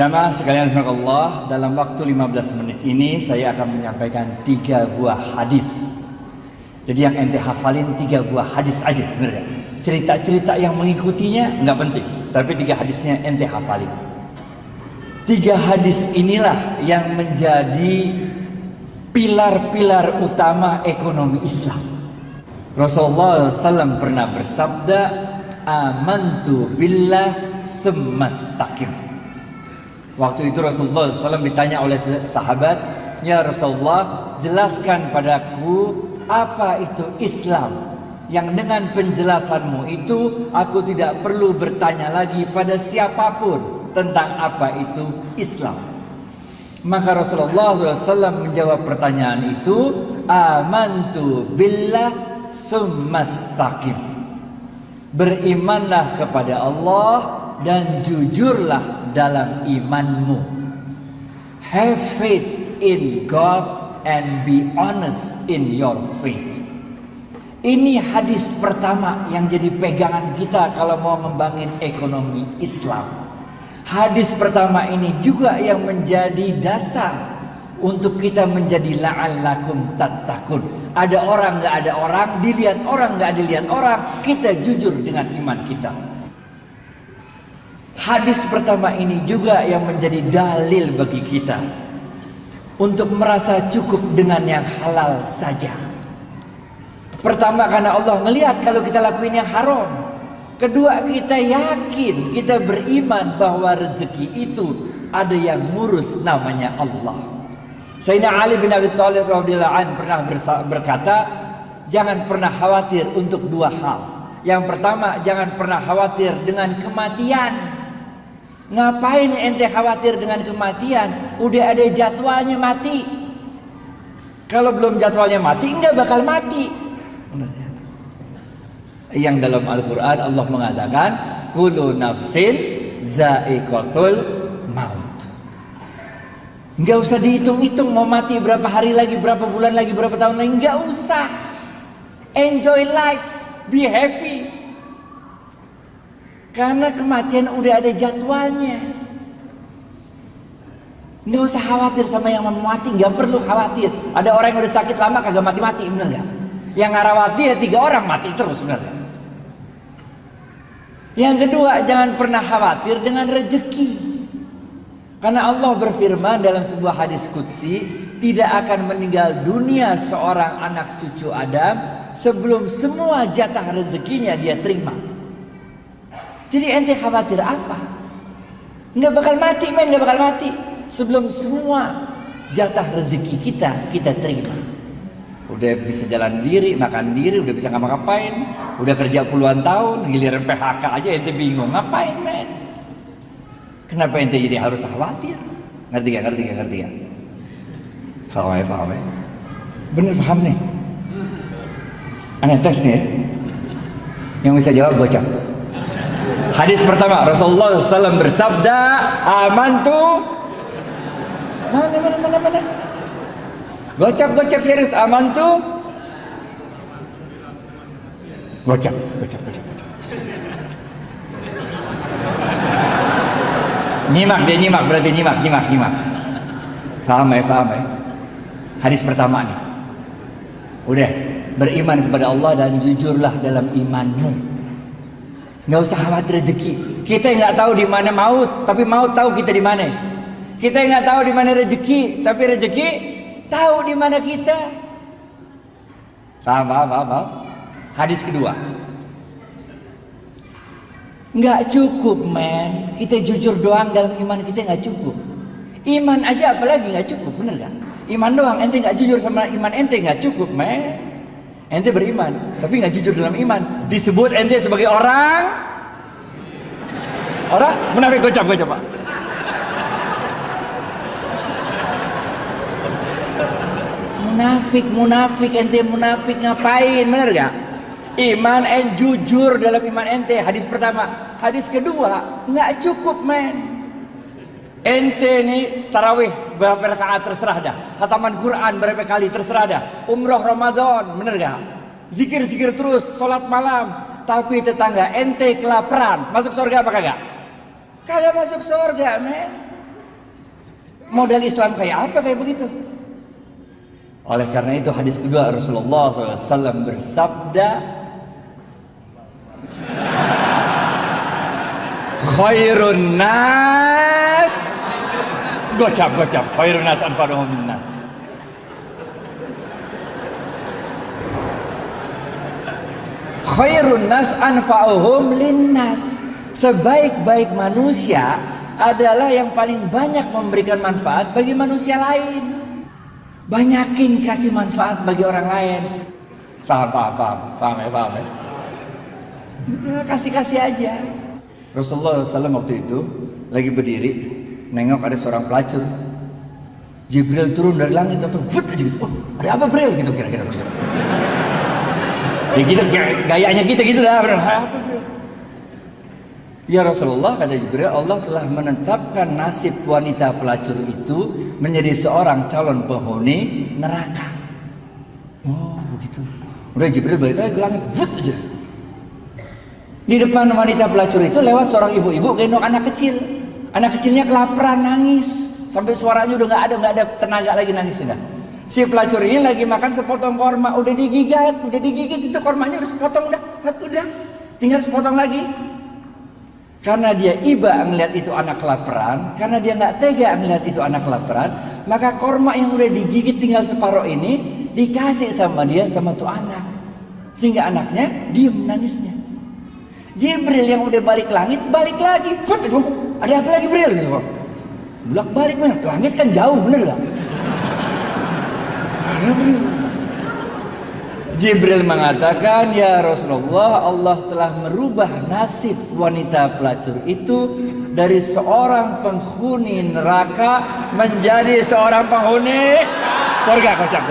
Jamaah sekalian Allah, dalam waktu 15 menit ini saya akan menyampaikan 3 buah hadis. Jadi yang ente hafalin 3 buah hadis aja, bener ya? Cerita-cerita yang mengikutinya nggak penting, tapi 3 hadisnya ente hafalin. 3 hadis inilah yang menjadi pilar-pilar utama ekonomi Islam. Rasulullah SAW pernah bersabda, amantu billah sumastaqim. Waktu itu Rasulullah SAW ditanya oleh sahabat, ya Rasulullah, jelaskan padaku apa itu Islam, yang dengan penjelasanmu itu aku tidak perlu bertanya lagi pada siapapun tentang apa itu Islam. Maka Rasulullah SAW menjawab pertanyaan itu, amantu billah sumastaqim. Berimanlah kepada Allah dan jujurlah dalam imanmu. Have faith in God and be honest in your faith. Ini hadis pertama yang jadi pegangan kita kalau mau membangun ekonomi Islam. Hadis pertama ini juga yang menjadi dasar untuk kita menjadi la'allakum tattaqun. Ada orang nggak ada orang, dilihat orang nggak dilihat orang, kita jujur dengan iman kita. Hadis pertama ini juga yang menjadi dalil bagi kita untuk merasa cukup dengan yang halal saja. Pertama, karena Allah ngelihat kalau kita lakuin yang haram. Kedua, kita yakin, kita beriman bahwa rezeki itu ada yang ngurus, namanya Allah. Sayyidina Ali bin Abi Thalib radhiyallahu anhu pernah berkata, jangan pernah khawatir untuk 2 hal. Yang pertama, jangan pernah khawatir dengan kematian. Ngapain ente khawatir dengan kematian? Udah ada jadwalnya mati. Kalau belum jadwalnya mati, enggak bakal mati. Yang dalam Al-Quran Allah mengatakan, kullu nafsin za'iqatul maut. Enggak usah dihitung-hitung mau mati berapa hari lagi, berapa bulan lagi, berapa tahun lagi. Enggak usah. Enjoy life, be happy. Karena kematian udah ada jadwalnya. Nggak usah khawatir sama yang mau mati, nggak perlu khawatir. Ada orang yang udah sakit lama kagak mati-mati, bener nggak? Yang ngarawati ya 3 orang mati terus, bener nggak? Yang kedua, jangan pernah khawatir dengan rezeki. Karena Allah berfirman dalam sebuah hadis qudsi, tidak akan meninggal dunia seorang anak cucu Adam sebelum semua jatah rezekinya dia terima. Jadi ente khawatir apa? Nggak bakal mati, men, nggak bakal mati sebelum semua jatah rezeki kita terima. Udah bisa jalan diri, makan diri, udah bisa ngapa-ngapain, udah kerja puluhan tahun, giliran PHK aja ente bingung ngapain, men? Kenapa ente jadi harus khawatir? Ngerti gak? Paham ya? Bener paham nih? Aneh tes nih ya? Yang bisa jawab gocap. Hadis pertama, Rasulullah SAW bersabda, amantu. Mana? Gocap serius, amantu. Gocap. Nyimak, berarti nyimak. Paham ya? Hadis pertama nih. Udah, beriman kepada Allah dan jujurlah dalam imanmu. Nggak usah khawatir rezeki. Kita nggak tahu di mana maut, tapi maut tahu kita di mana. Kita nggak tahu di mana rezeki, tapi rezeki tahu di mana kita. Paham. Hadis kedua. Nggak cukup, men. Kita jujur doang dalam iman kita nggak cukup. Iman aja apalagi nggak cukup, bener gak? Iman doang, ente nggak jujur sama iman ente nggak cukup, men. Ente beriman, tapi nggak jujur dalam iman. Disebut ente sebagai orang munafik. Gocap Pak. Munafik, ente munafik ngapain? Bener gak? Iman and jujur dalam iman ente. Hadis pertama. Hadis kedua, nggak cukup, men. Ente nih tarawih berapa rakaat terserah dah. Khataman Quran berapa kali terserah dah. Umroh Ramadan, bener gak? Zikir terus, sholat malam. Tapi tetangga ente kelaparan, masuk surga apa kagak? Kagak masuk surga, men. Modal Islam kayak apa kayak begitu? Oleh karena itu hadis kedua Rasulullah SAW bersabda, khairun nas, gocap, khairun nas anfa'uhum linnas. Khairun nas anfa'uhum linnas. Sebaik-baik manusia adalah yang paling banyak memberikan manfaat bagi manusia lain. Banyakin kasih manfaat bagi orang lain. Paham ya. Kasih aja. Rasulullah SAW waktu itu lagi berdiri, nengok ada seorang pelacur. Jibril turun dari langit atau gitu. Oh, ada apa Bril? Gitu kira-kira. Ya gitu, gayanya kita gitu lah. Ya Rasulullah, kata Jibril, Allah telah menetapkan nasib wanita pelacur itu menjadi seorang calon penghuni neraka. Oh begitu. Udah Jibril balik lagi ke langit, aja. Di depan wanita pelacur itu lewat seorang ibu-ibu gendong anak kecil. Anak kecilnya kelaparan, nangis sampai suaranya udah nggak ada tenaga lagi nangisnya. Si pelacur ini lagi makan sepotong korma, udah digigit itu kormanya udah sepotong udah tinggal sepotong lagi. Karena dia iba ngelihat itu anak kelaparan, karena dia nggak tega ngelihat itu anak kelaparan, maka korma yang udah digigit tinggal separuh ini dikasih sama dia sama tuh anak, sehingga anaknya diem nangisnya. Jibril yang udah balik langit balik lagi, ada apa lagi Bril? Gitu, bolak balik man, langit kan jauh bener gak? Jibril mengatakan, ya Rasulullah, Allah telah merubah nasib wanita pelacur itu dari seorang penghuni neraka menjadi seorang penghuni surga. Kocak.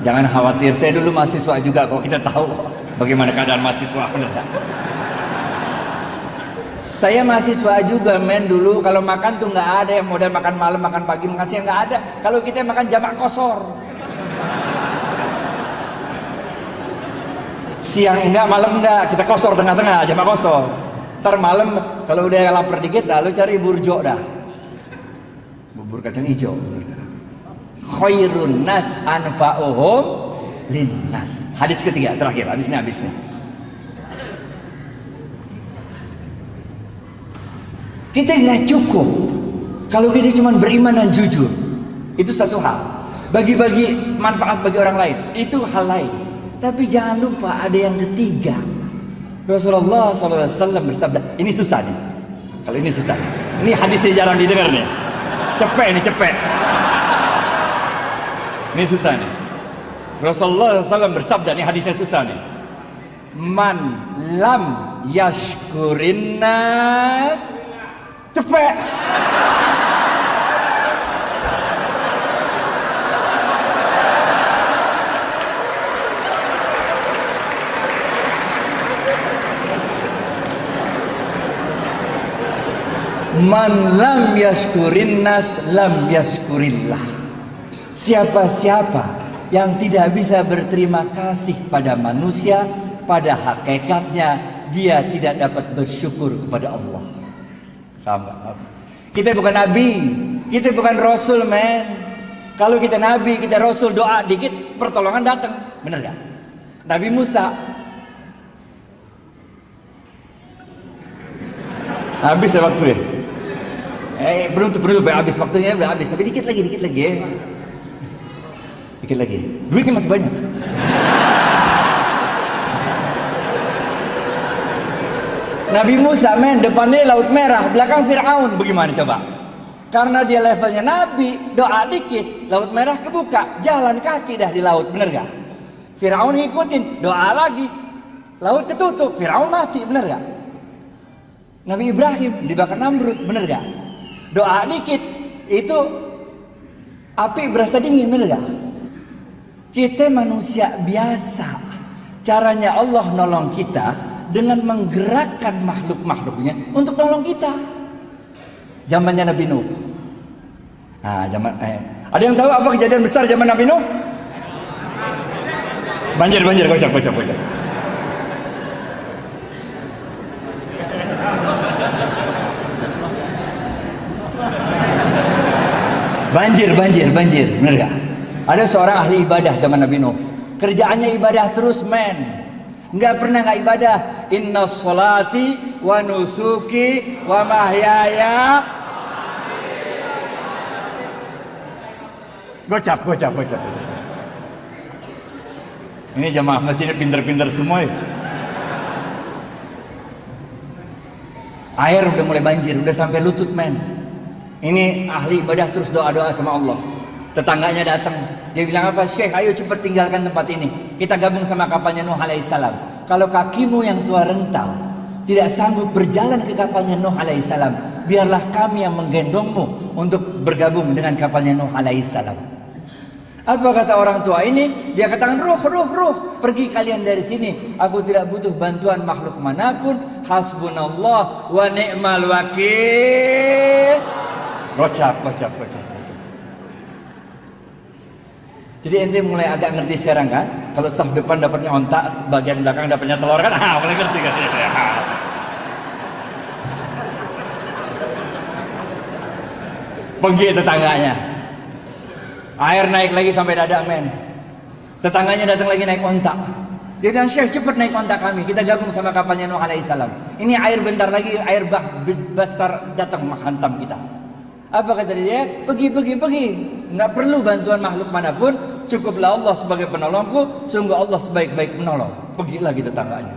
Jangan khawatir, saya dulu mahasiswa juga kok, kita tahu bagaimana keadaan mahasiswa. Saya mahasiswa juga men, dulu kalau makan tuh nggak ada yang model makan malam, makan pagi, makan siang, nggak ada. Kalau kita makan jamak kosor. Siang enggak, malam enggak, kita kosor tengah-tengah, jamak kosor. Ntar malam kalau udah lapar dikit lalu cari burjo dah. Bubur kacang hijau. Khairun nas anfa'uhum linnas. Hadis ketiga terakhir, habis nih. Kita nggak cukup kalau kita cuma beriman dan jujur. Itu satu hal. Bagi-bagi manfaat bagi orang lain, itu hal lain. Tapi jangan lupa ada yang ketiga. Rasulullah SAW bersabda, ini susah nih. Kalau ini susah. Ini hadisnya jarang didengar nih. Cepet. Ini susah nih. Rasulullah SAW bersabda, ini hadisnya susah nih. Man lam yashkurin nas. Cepet. Man lam yashkurin nas lam yashkurillah. Siapa-siapa yang tidak bisa berterima kasih pada manusia, pada hakikatnya dia tidak dapat bersyukur kepada Allah. Kita bukan nabi, kita bukan rasul men. Kalau kita nabi, kita rasul, doa dikit pertolongan datang, bener gak? Nabi Musa habis ya waktu ya. Belum habis waktunya, udah habis, tapi dikit lagi ya. Dikit lagi, duitnya masih banyak. Nabi Musa men, depannya Laut Merah, belakang Fir'aun. Bagaimana coba? Karena dia levelnya Nabi, doa dikit, Laut Merah kebuka, jalan kaki dah di laut, bener gak? Fir'aun ngikutin, doa lagi, laut ketutup, Fir'aun mati, bener gak? Nabi Ibrahim dibakar Namrud, bener gak? Doa dikit, itu api berasa dingin, bener gak? Kita manusia biasa, caranya Allah nolong kita dengan menggerakkan makhluk-makhluknya untuk nolong kita. Zamannya Nabi Nuh. Nah, ada yang tahu apa kejadian besar zaman Nabi Nuh? Banjir, kocak. Banjir, bener gak? Ada seorang ahli ibadah zaman Nabi Nuh. Kerjaannya ibadah terus, men. Nggak pernah nggak ibadah. Inna sholati wa nusuki wa mahyaya. Gocap. Ini jamaah masjid pinter-pinter semua ya. Air udah mulai banjir, udah sampai lutut, men. Ini ahli ibadah terus doa-doa sama Allah. Tetangganya datang, dia bilang apa? Syekh, ayo cepat tinggalkan tempat ini. Kita gabung sama kapalnya Nuh alaihissalam. Kalau kakimu yang tua rental tidak sanggup berjalan ke kapalnya Nuh alaihissalam, biarlah kami yang menggendongmu untuk bergabung dengan kapalnya Nuh alaihissalam. Apa kata orang tua ini? Dia katakan, ruh, pergi kalian dari sini. Aku tidak butuh bantuan makhluk manapun. Hasbunallah wa ni'mal wakil. Gocap. Jadi ente mulai agak ngerti sekarang kan? Kalau saf depan dapatnya ontak, bagian belakang dapatnya telur kan? Mulai ngerti kan? Pergi tetangganya. Air naik lagi sampai dada, men. Tetangganya datang lagi naik ontak. Dia bilang, Syekh, cepat naik ontak kami. Kita gabung sama kapalnya Nuh alaihissalam. Ini air bentar lagi, air besar datang menghantam kita. Apa kata dia? Pergi. Nggak perlu bantuan makhluk manapun. Cukuplah Allah sebagai penolongku. Sungguh Allah sebaik-baik penolong. Pergi lagi tetangganya.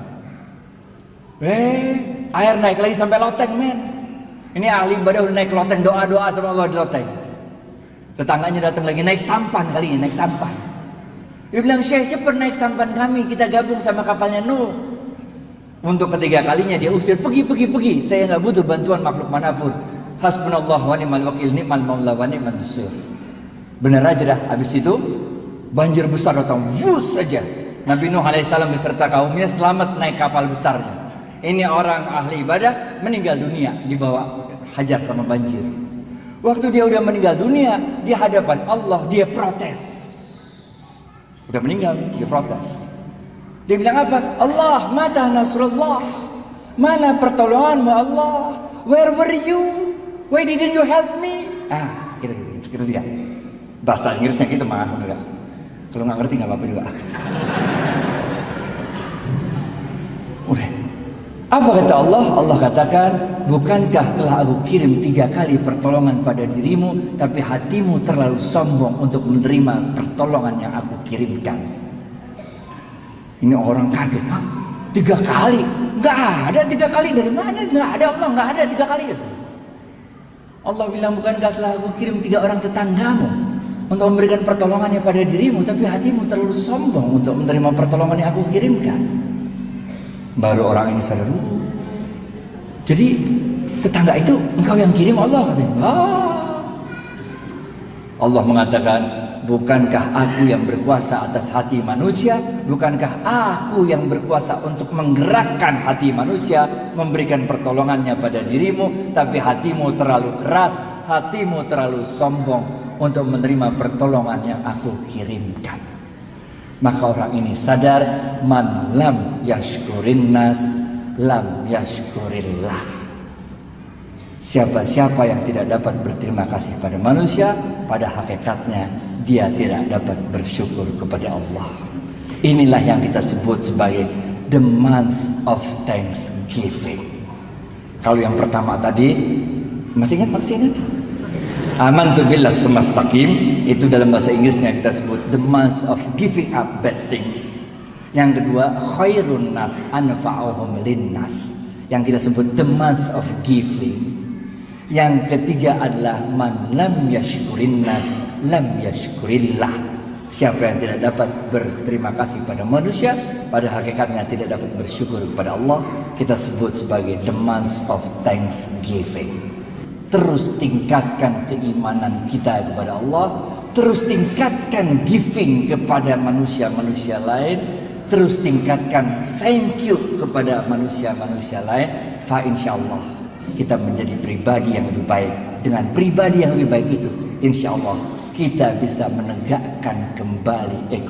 Air naik lagi sampai loteng, men. Ini ahli ibadah udah naik loteng, doa-doa sama Allah di loteng. Tetangganya datang lagi, naik sampan kali ini, naik sampan. Dia bilang, Syekh, cepat naik sampan kami. Kita gabung sama kapalnya Nuh. Untuk ketiga kalinya dia usir, pergi. Saya nggak butuh bantuan makhluk manapun. Hasbunallah wa ni'mal wakil, ni'mal maula wa ni'man nasir. Benar aja dah. Habis itu banjir besar datang, vus saja. Nabi Nuh alaihissalam beserta kaumnya selamat naik kapal besarnya. Ini orang ahli ibadah meninggal dunia dibawa hajar sama banjir. Waktu dia udah meninggal dunia di hadapan Allah, dia protes. Udah meninggal, dia protes. Dia bilang apa? Allah, mata nasrullah. Mana pertolonganmu Allah? Where were you? Why didn't you help me? Kita dia. Bahasa Inggrisnya gitu mah, enggak. Kalau nggak ngerti nggak apa-apa juga. Udah. Apa kata Allah? Allah katakan, bukankah telah aku kirim 3 kali pertolongan pada dirimu, tapi hatimu terlalu sombong untuk menerima pertolongan yang aku kirimkan. Ini orang kaget, 3 kali? Nggak ada 3 kali, dari mana? Nggak ada Allah, nggak ada 3 kali itu. Allah bilang, bukankah telah aku kirim 3 orang tetanggamu untuk memberikan pertolongannya pada dirimu, tapi hatimu terlalu sombong untuk menerima pertolongan yang aku kirimkan. Baru orang ini sadar. Jadi tetangga itu engkau yang kirim Allah, katanya. Allah mengatakan, bukankah aku yang berkuasa atas hati manusia? Bukankah aku yang berkuasa untuk menggerakkan hati manusia, memberikan pertolongannya pada dirimu, tapi hatimu terlalu keras, hatimu terlalu sombong untuk menerima pertolongan yang aku kirimkan. Maka orang ini sadar, man lam yashkurin nas lam yashkurillah. Siapa-siapa yang tidak dapat berterima kasih pada manusia, pada hakikatnya dia tidak dapat bersyukur kepada Allah. Inilah yang kita sebut sebagai the month of thanksgiving. Kalau yang pertama tadi, masih ingat? Amantu billah sumastaqim, itu dalam bahasa Inggrisnya kita sebut the month of giving up bad things. Yang kedua, khairun nas anfa'uhum linnas, yang kita sebut the month of giving. Yang ketiga adalah man lam yashkurin nas lam yashkurillah. Siapa yang tidak dapat berterima kasih pada manusia, pada hakikatnya tidak dapat bersyukur kepada Allah, kita sebut sebagai the month of thanksgiving. Terus tingkatkan keimanan kita kepada Allah, terus tingkatkan giving kepada manusia-manusia lain, terus tingkatkan thank you kepada manusia-manusia lain. Fa insyaallah kita menjadi pribadi yang lebih baik. Dengan pribadi yang lebih baik itu, insyaallah kita bisa menegakkan kembali ekonomi.